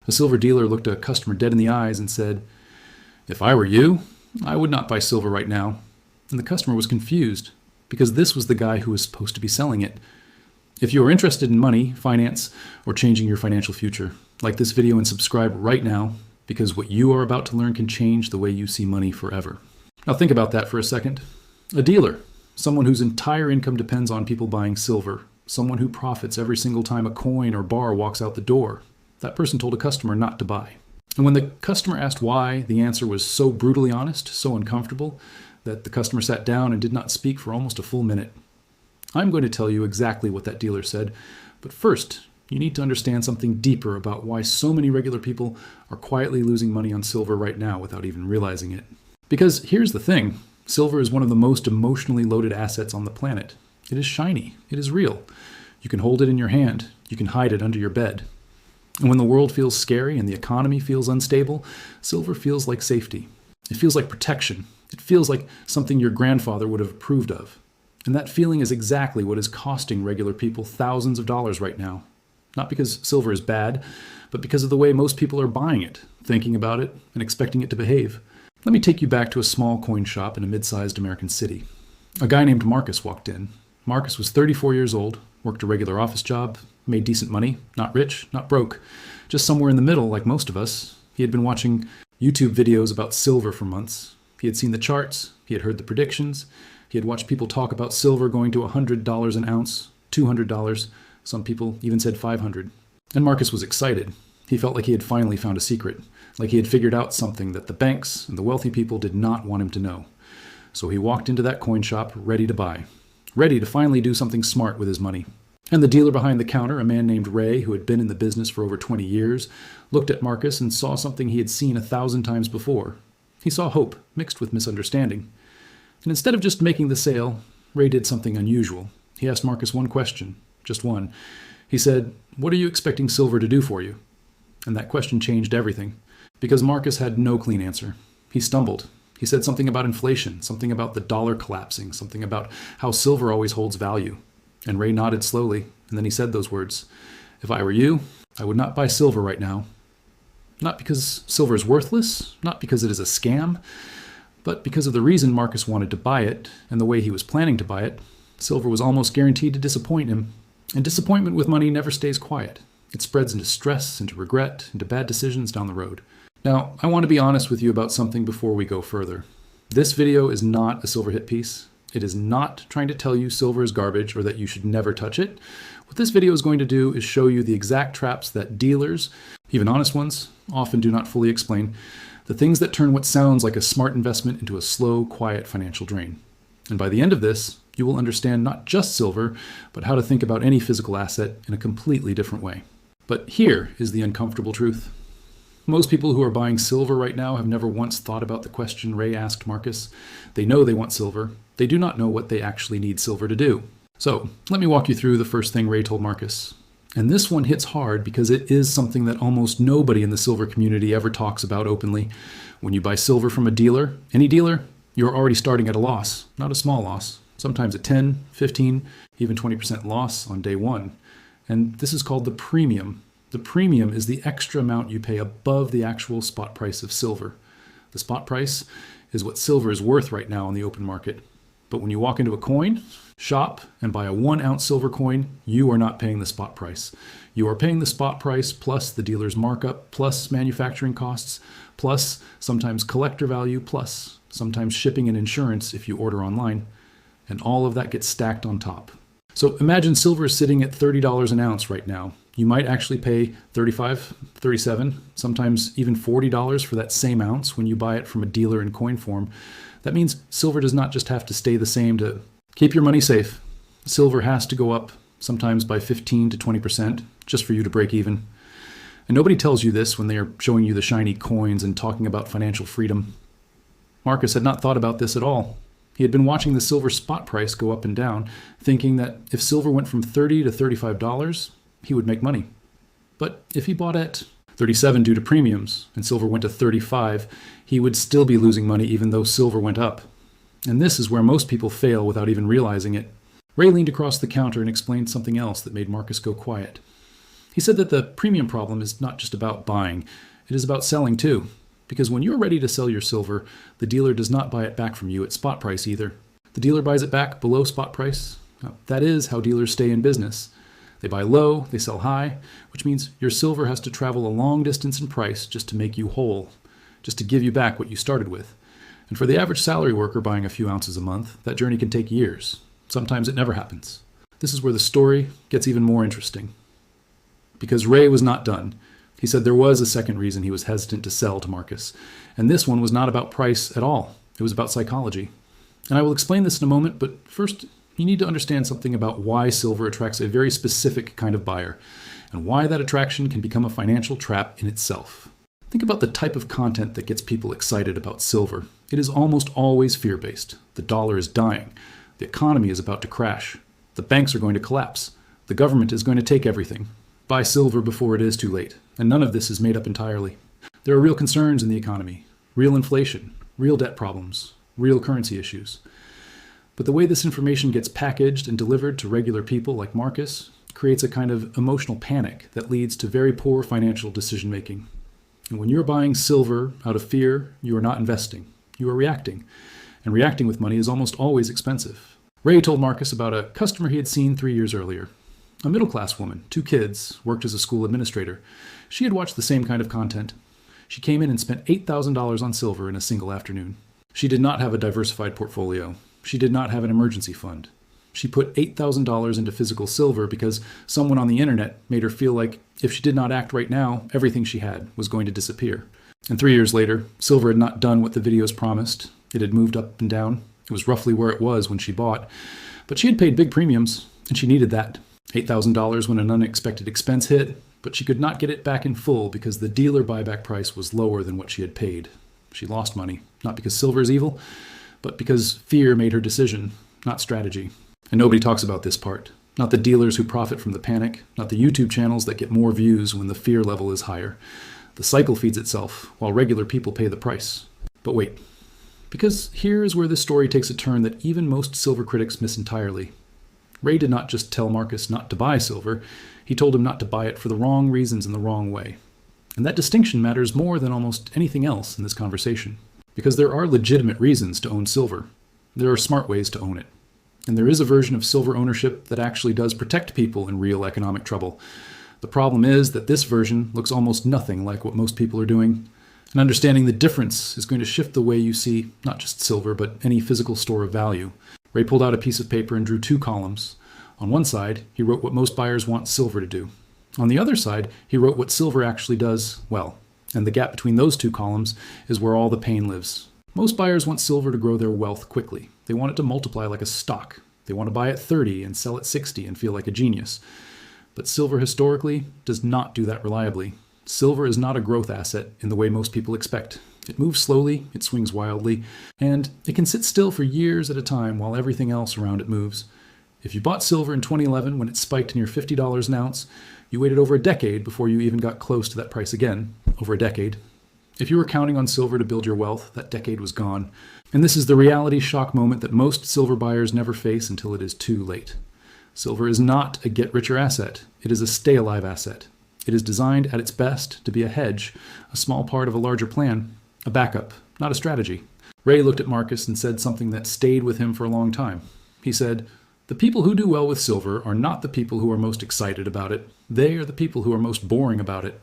A silver dealer looked a customer dead in the eyes and said, "If I were you, I would not buy silver right now." And the customer was confused because this was the guy who was supposed to be selling it. If you are interested in money, finance, or changing your financial future, like this video and subscribe right now, because what you are about to learn can change the way you see money forever. Now think about that for a second. A dealer, someone whose entire income depends on people buying silver, someone who profits every single time a coin or bar walks out the door. That person told a customer not to buy. And when the customer asked why, the answer was so brutally honest, so uncomfortable, that the customer sat down and did not speak for almost a full minute. I'm going to tell you exactly what that dealer said, but first, you need to understand something deeper about why so many regular people are quietly losing money on silver right now without even realizing it. Because here's the thing, silver is one of the most emotionally loaded assets on the planet. It is shiny, it is real. You can hold it in your hand, you can hide it under your bed. And when the world feels scary and the economy feels unstable, silver feels like safety. It feels like protection. It feels like something your grandfather would have approved of. And that feeling is exactly what is costing regular people thousands of dollars right now. Not because silver is bad, but because of the way most people are buying it, thinking about it, and expecting it to behave. Let me take you back to a small coin shop in a mid-sized American city. A guy named Marcus walked in. Marcus was 34 years old, worked a regular office job, made decent money, not rich, not broke, just somewhere in the middle like most of us. He had been watching YouTube videos about silver for months. He had seen the charts, he had heard the predictions, he had watched people talk about silver going to $100 an ounce, $200, some people even said $500. And Marcus was excited. He felt like he had finally found a secret, like he had figured out something that the banks and the wealthy people did not want him to know. So he walked into that coin shop ready to buy, ready to finally do something smart with his money. And the dealer behind the counter, a man named Ray, who had been in the business for over 20 years, looked at Marcus and saw something he had seen 1,000 times before. He saw hope mixed with misunderstanding. And instead of just making the sale, Ray did something unusual. He asked Marcus one question, just one. He said, "What are you expecting silver to do for you?" And that question changed everything, because Marcus had no clean answer. He stumbled. He said something about inflation, something about the dollar collapsing, something about how silver always holds value. And Ray nodded slowly, and then he said those words, "If I were you, I would not buy silver right now." Not because silver is worthless, not because it is a scam, but because of the reason Marcus wanted to buy it and the way he was planning to buy it. Silver was almost guaranteed to disappoint him, and disappointment with money never stays quiet. It spreads into stress, into regret, into bad decisions down the road. Now, I want to be honest with you about something before we go further. This video is not a silver hit piece. It is not trying to tell you silver is garbage or that you should never touch it. What this video is going to do is show you the exact traps that dealers, even honest ones, often do not fully explain, the things that turn what sounds like a smart investment into a slow, quiet financial drain. And by the end of this, you will understand not just silver, but how to think about any physical asset in a completely different way. But here is the uncomfortable truth. Most people who are buying silver right now have never once thought about the question Ray asked Marcus. They know they want silver. They do not know what they actually need silver to do. So let me walk you through the first thing Ray told Marcus. And this one hits hard because it is something that almost nobody in the silver community ever talks about openly. When you buy silver from a dealer, any dealer, you're already starting at a loss, not a small loss. Sometimes a 10, 15, even 20% loss on day one. And this is called the premium. The premium is the extra amount you pay above the actual spot price of silver. The spot price is what silver is worth right now on the open market. But when you walk into a coin shop and buy a 1 ounce silver coin, you are not paying the spot price. You are paying the spot price plus the dealer's markup, plus manufacturing costs, plus sometimes collector value, plus sometimes shipping and insurance if you order online. And all of that gets stacked on top. So imagine silver is sitting at $30 an ounce right now. You might actually pay $35, $37, sometimes even $40 for that same ounce when you buy it from a dealer in coin form. That means silver does not just have to stay the same to keep your money safe. Silver has to go up, sometimes by 15 to 20%, just for you to break even. And nobody tells you this when they are showing you the shiny coins and talking about financial freedom. Marcus had not thought about this at all. He had been watching the silver spot price go up and down, thinking that if silver went from $30 to $35, he would make money. But if he bought at $37 due to premiums and silver went to $35, he would still be losing money even though silver went up. And this is where most people fail without even realizing it. Ray leaned across the counter and explained something else that made Marcus go quiet. He said that the premium problem is not just about buying, it is about selling too. Because when you're ready to sell your silver, the dealer does not buy it back from you at spot price either. The dealer buys it back below spot price. Now, that is how dealers stay in business. They buy low, they sell high, which means your silver has to travel a long distance in price just to make you whole, just to give you back what you started with. And for the average salary worker buying a few ounces a month, that journey can take years. Sometimes it never happens. This is where the story gets even more interesting. Because Ray was not done. He said there was a second reason he was hesitant to sell to Marcus. And this one was not about price at all. It was about psychology. And I will explain this in a moment, but first, you need to understand something about why silver attracts a very specific kind of buyer, and why that attraction can become a financial trap in itself. Think about the type of content that gets people excited about silver. It is almost always fear-based. The dollar is dying. The economy is about to crash. The banks are going to collapse. The government is going to take everything. Buy silver before it is too late. And none of this is made up entirely. There are real concerns in the economy, real inflation, real debt problems, real currency issues. But the way this information gets packaged and delivered to regular people like Marcus creates a kind of emotional panic that leads to very poor financial decision making. And when you're buying silver out of fear, you are not investing. You are reacting. And reacting with money is almost always expensive. Ray told Marcus about a customer he had seen 3 years earlier. A middle-class woman, 2 kids, worked as a school administrator. She had watched the same kind of content. She came in and spent $8,000 on silver in a single afternoon. She did not have a diversified portfolio. She did not have an emergency fund. She put $8,000 into physical silver because someone on the internet made her feel like if she did not act right now, everything she had was going to disappear. And 3 years later, silver had not done what the videos promised. It had moved up and down. It was roughly where it was when she bought. But she had paid big premiums, and she needed that. $8,000 when an unexpected expense hit, but she could not get it back in full because the dealer buyback price was lower than what she had paid. She lost money, not because silver is evil, but because fear made her decision, not strategy. And nobody talks about this part. Not the dealers who profit from the panic, not the YouTube channels that get more views when the fear level is higher. The cycle feeds itself, while regular people pay the price. But wait, because here is where this story takes a turn that even most silver critics miss entirely. Ray did not just tell Marcus not to buy silver, he told him not to buy it for the wrong reasons in the wrong way. And that distinction matters more than almost anything else in this conversation. Because there are legitimate reasons to own silver. There are smart ways to own it. And there is a version of silver ownership that actually does protect people in real economic trouble. The problem is that this version looks almost nothing like what most people are doing. And understanding the difference is going to shift the way you see not just silver, but any physical store of value. Ray pulled out a piece of paper and drew 2 columns. On one side, he wrote what most buyers want silver to do. On the other side, he wrote what silver actually does well. And the gap between those 2 columns is where all the pain lives. Most buyers want silver to grow their wealth quickly. They want it to multiply like a stock. They want to buy at 30 and sell at 60 and feel like a genius. But silver historically does not do that reliably. Silver is not a growth asset in the way most people expect. It moves slowly, it swings wildly, and it can sit still for years at a time while everything else around it moves. If you bought silver in 2011 when it spiked near $50 an ounce, you waited over a decade before you even got close to that price again. Over a decade. If you were counting on silver to build your wealth, that decade was gone. And this is the reality shock moment that most silver buyers never face until it is too late. Silver is not a get-richer asset. It is a stay-alive asset. It is designed at its best to be a hedge, a small part of a larger plan, a backup, not a strategy. Ray looked at Marcus and said something that stayed with him for a long time. He said, "The people who do well with silver are not the people who are most excited about it. They are the people who are most boring about it.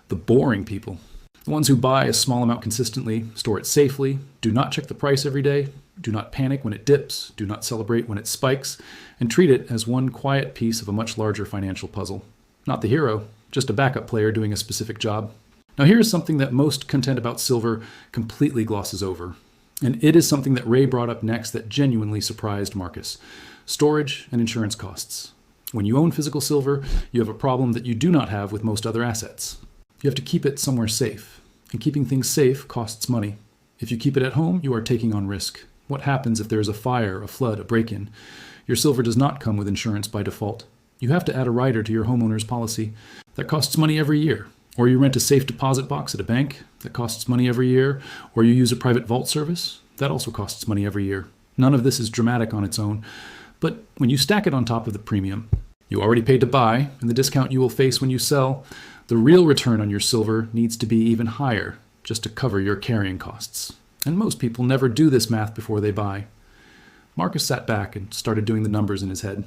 The boring people. The ones who buy a small amount consistently, store it safely, do not check the price every day, do not panic when it dips, do not celebrate when it spikes, and treat it as one quiet piece of a much larger financial puzzle. Not the hero, just a backup player doing a specific job." Now here's something that most content about silver completely glosses over. And it is something that Ray brought up next that genuinely surprised Marcus. Storage and insurance costs. When you own physical silver, you have a problem that you do not have with most other assets. You have to keep it somewhere safe. And keeping things safe costs money. If you keep it at home, you are taking on risk. What happens if there is a fire, a flood, a break-in? Your silver does not come with insurance by default. You have to add a rider to your homeowner's policy. That costs money every year. Or you rent a safe deposit box at a bank. That costs money every year. Or you use a private vault service. That also costs money every year. None of this is dramatic on its own. But when you stack it on top of the premium, You already paid to buy, and the discount you will face when you sell, the real return on your silver needs to be even higher just to cover your carrying costs. And most people never do this math before they buy. Marcus sat back and started doing the numbers in his head,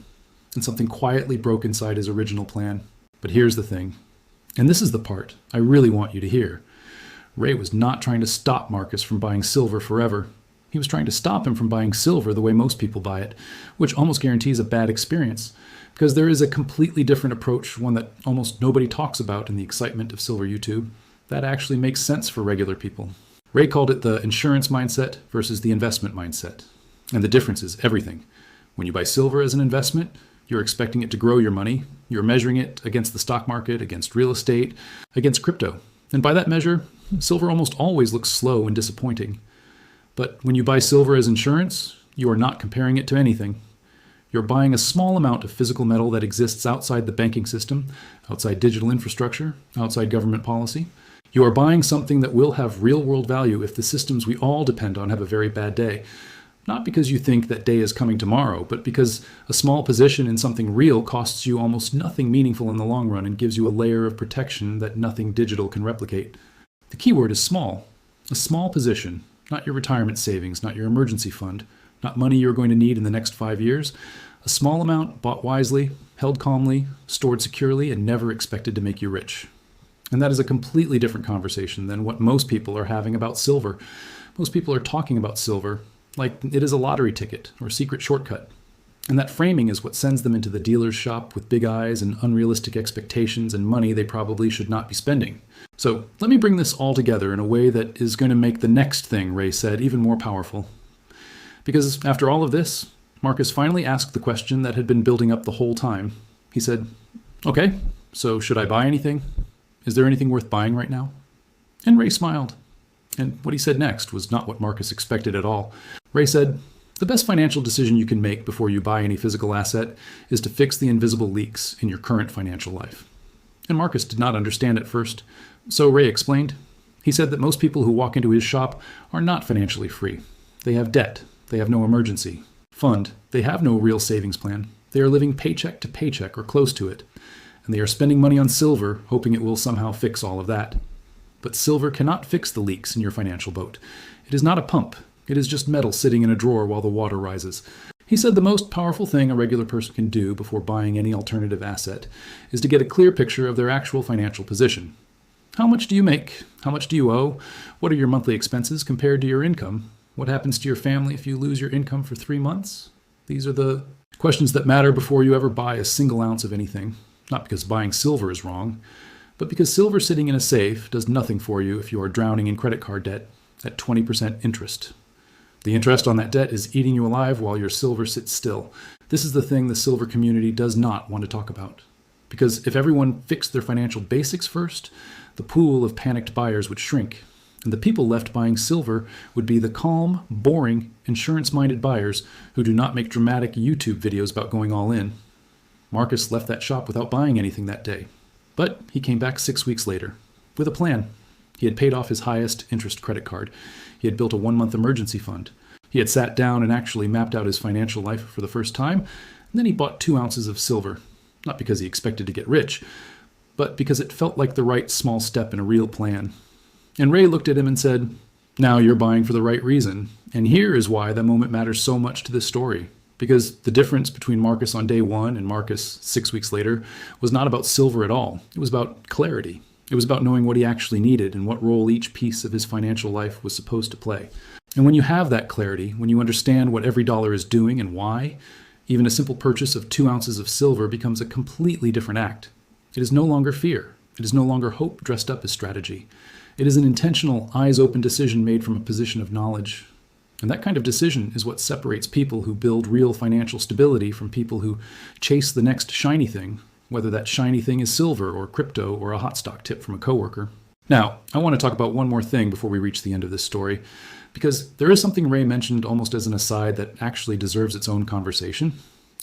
and something quietly broke inside his original plan. But here's the thing, and this is the part I really want you to hear. Ray was not trying to stop Marcus from buying silver forever. He was trying to stop him from buying silver the way most people buy it, which almost guarantees a bad experience, because there is a completely different approach, one that almost nobody talks about in the excitement of silver YouTube, that actually makes sense for regular people. Ray called it the insurance mindset versus the investment mindset. And the difference is everything. When you buy silver as an investment, you're expecting it to grow your money. You're measuring it against the stock market, against real estate, against crypto. And by that measure, silver almost always looks slow and disappointing. But when you buy silver as insurance, you are not comparing it to anything. You're buying a small amount of physical metal that exists outside the banking system, outside digital infrastructure, outside government policy. You are buying something that will have real-world value if the systems we all depend on have a very bad day. Not because you think that day is coming tomorrow, but because a small position in something real costs you almost nothing meaningful in the long run and gives you a layer of protection that nothing digital can replicate. The key word is small. A small position, not your retirement savings, not your emergency fund, not money you're going to need in the next 5 years. A small amount bought wisely, held calmly, stored securely, and never expected to make you rich. And that is a completely different conversation than what most people are having about silver. Most people are talking about silver like it is a lottery ticket or secret shortcut. And that framing is what sends them into the dealer's shop with big eyes and unrealistic expectations and money they probably should not be spending. So let me bring this all together in a way that is going to make the next thing Ray said even more powerful. Because after all of this, Marcus finally asked the question that had been building up the whole time. He said, "Okay, so should I buy anything? Is there anything worth buying right now?" And Ray smiled. And what he said next was not what Marcus expected at all. Ray said, "The best financial decision you can make before you buy any physical asset is to fix the invisible leaks in your current financial life." And Marcus did not understand at first. So Ray explained. He said that most people who walk into his shop are not financially free. They have debt. They have no emergency fund. They have no real savings plan. They are living paycheck to paycheck or close to it. And they are spending money on silver, hoping it will somehow fix all of that. But silver cannot fix the leaks in your financial boat. It is not a pump. It is just metal sitting in a drawer while the water rises. He said the most powerful thing a regular person can do before buying any alternative asset is to get a clear picture of their actual financial position. How much do you make? How much do you owe? What are your monthly expenses compared to your income? What happens to your family if you lose your income for 3 months? These are the questions that matter before you ever buy a single ounce of anything. Not because buying silver is wrong, but because silver sitting in a safe does nothing for you if you are drowning in credit card debt at 20% interest. The interest on that debt is eating you alive while your silver sits still. This is the thing the silver community does not want to talk about. Because if everyone fixed their financial basics first, the pool of panicked buyers would shrink, and the people left buying silver would be the calm, boring, insurance-minded buyers who do not make dramatic YouTube videos about going all in. Marcus left that shop without buying anything that day. But he came back 6 weeks later with a plan. He had paid off his highest interest credit card. He had built a 1-month emergency fund. He had sat down and actually mapped out his financial life for the first time. And then he bought 2 ounces of silver, not because he expected to get rich, but because it felt like the right small step in a real plan. And Ray looked at him and said, "Now you're buying for the right reason. And here is why that moment matters so much to this story. Because the difference between Marcus on day 1 and Marcus 6 weeks later was not about silver at all. It was about clarity. It was about knowing what he actually needed and what role each piece of his financial life was supposed to play. And when you have that clarity, when you understand what every dollar is doing and why, even a simple purchase of 2 ounces of silver becomes a completely different act. It is no longer fear. It is no longer hope dressed up as strategy. It is an intentional, eyes-open decision made from a position of knowledge. And that kind of decision is what separates people who build real financial stability from people who chase the next shiny thing, whether that shiny thing is silver or crypto or a hot stock tip from a coworker. Now, I want to talk about one more thing before we reach the end of this story, because there is something Ray mentioned almost as an aside that actually deserves its own conversation.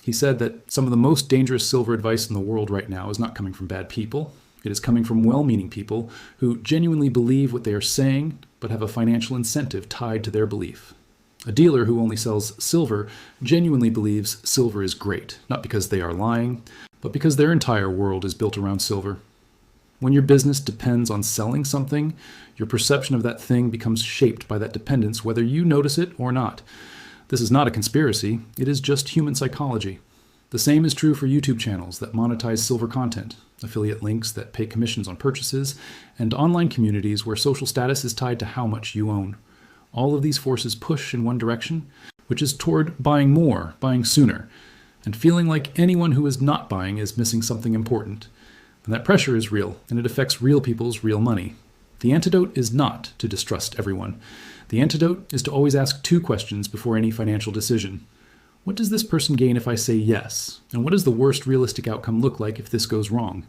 He said that some of the most dangerous silver advice in the world right now is not coming from bad people. It is coming from well-meaning people who genuinely believe what they are saying, but have a financial incentive tied to their belief. A dealer who only sells silver genuinely believes silver is great, not because they are lying, but because their entire world is built around silver. When your business depends on selling something, your perception of that thing becomes shaped by that dependence, whether you notice it or not. This is not a conspiracy, it is just human psychology. The same is true for YouTube channels that monetize silver content, affiliate links that pay commissions on purchases, and online communities where social status is tied to how much you own. All of these forces push in one direction, which is toward buying more, buying sooner, and feeling like anyone who is not buying is missing something important. And that pressure is real, and it affects real people's real money. The antidote is not to distrust everyone. The antidote is to always ask 2 questions before any financial decision. What does this person gain if I say yes? And what does the worst realistic outcome look like if this goes wrong?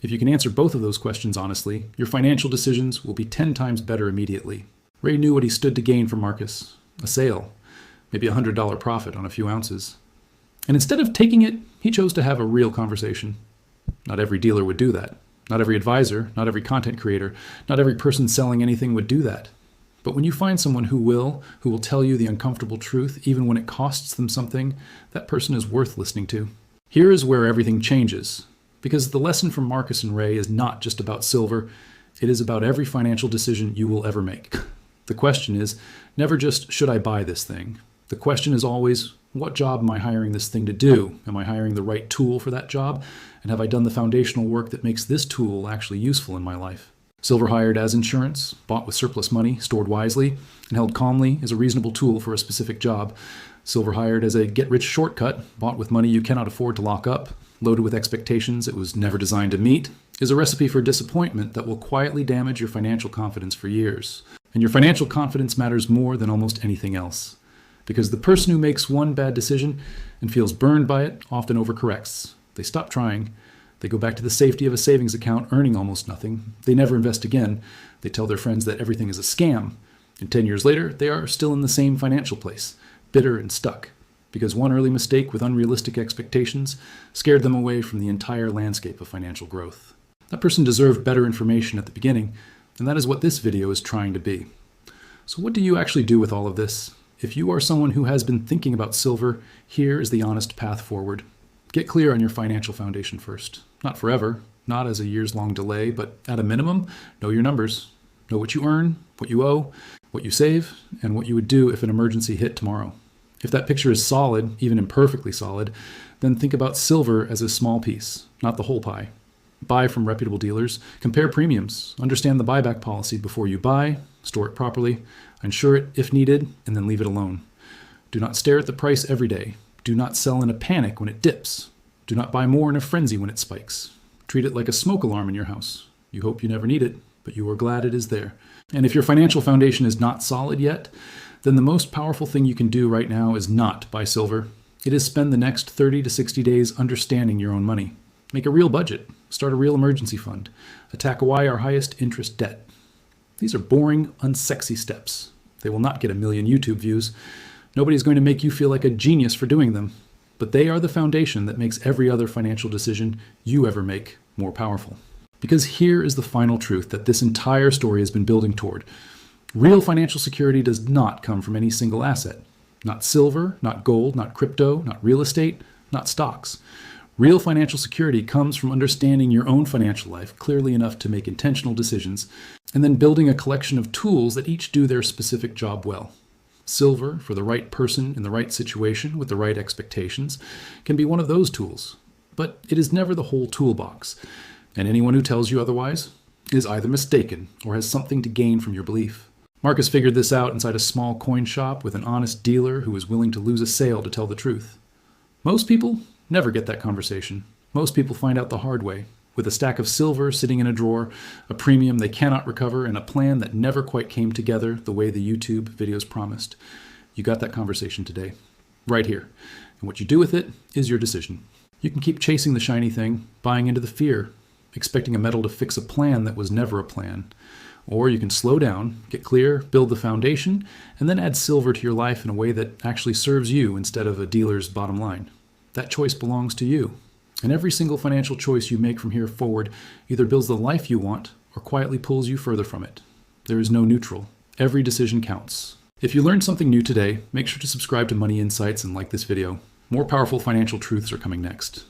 If you can answer both of those questions honestly, your financial decisions will be 10 times better immediately. Ray knew what he stood to gain from Marcus. A sale. Maybe a $100 profit on a few ounces. And instead of taking it, he chose to have a real conversation. Not every dealer would do that. Not every advisor, not every content creator, not every person selling anything would do that. But when you find someone who will tell you the uncomfortable truth, even when it costs them something, that person is worth listening to. Here is where everything changes. Because the lesson from Marcus and Ray is not just about silver, it is about every financial decision you will ever make. The question is never just, should I buy this thing? The question is always, what job am I hiring this thing to do? Am I hiring the right tool for that job? And have I done the foundational work that makes this tool actually useful in my life? Silver hired as insurance, bought with surplus money, stored wisely, and held calmly is a reasonable tool for a specific job. Silver hired as a get-rich shortcut, bought with money you cannot afford to lock up, loaded with expectations it was never designed to meet, is a recipe for disappointment that will quietly damage your financial confidence for years. And your financial confidence matters more than almost anything else. Because the person who makes one bad decision and feels burned by it often overcorrects. They stop trying. They go back to the safety of a savings account earning almost nothing. They never invest again. They tell their friends that everything is a scam. And 10 years later, they are still in the same financial place, bitter and stuck, because one early mistake with unrealistic expectations scared them away from the entire landscape of financial growth. That person deserved better information at the beginning, and that is what this video is trying to be. So what do you actually do with all of this? If you are someone who has been thinking about silver, here is the honest path forward. Get clear on your financial foundation first. Not forever, not as a years-long delay, but at a minimum, know your numbers. Know what you earn, what you owe, what you save, and what you would do if an emergency hit tomorrow. If that picture is solid, even imperfectly solid, then think about silver as a small piece, not the whole pie. Buy from reputable dealers, compare premiums, understand the buyback policy before you buy, store it properly, insure it if needed, and then leave it alone. Do not stare at the price every day. Do not sell in a panic when it dips. Do not buy more in a frenzy when it spikes. Treat it like a smoke alarm in your house. You hope you never need it, but you are glad it is there. And if your financial foundation is not solid yet, then the most powerful thing you can do right now is not buy silver. It is spend the next 30 to 60 days understanding your own money. Make a real budget. Start a real emergency fund. Attack why our highest interest debt. These are boring, unsexy steps. They will not get 1 million YouTube views. Nobody's going to make you feel like a genius for doing them. But they are the foundation that makes every other financial decision you ever make more powerful. Because here is the final truth that this entire story has been building toward. Real financial security does not come from any single asset. Not silver, not gold, not crypto, not real estate, not stocks. Real financial security comes from understanding your own financial life clearly enough to make intentional decisions, and then building a collection of tools that each do their specific job well. Silver, for the right person in the right situation with the right expectations, can be one of those tools. But it is never the whole toolbox, and anyone who tells you otherwise is either mistaken or has something to gain from your belief. Marcus figured this out inside a small coin shop with an honest dealer who was willing to lose a sale to tell the truth. Most people never get that conversation. Most people find out the hard way, with a stack of silver sitting in a drawer, a premium they cannot recover, and a plan that never quite came together the way the YouTube videos promised. You got that conversation today, right here. And what you do with it is your decision. You can keep chasing the shiny thing, buying into the fear, expecting a medal to fix a plan that was never a plan. Or you can slow down, get clear, build the foundation, and then add silver to your life in a way that actually serves you instead of a dealer's bottom line. That choice belongs to you. And every single financial choice you make from here forward either builds the life you want or quietly pulls you further from it. There is no neutral. Every decision counts. If you learned something new today, make sure to subscribe to Money Insights and like this video. More powerful financial truths are coming next.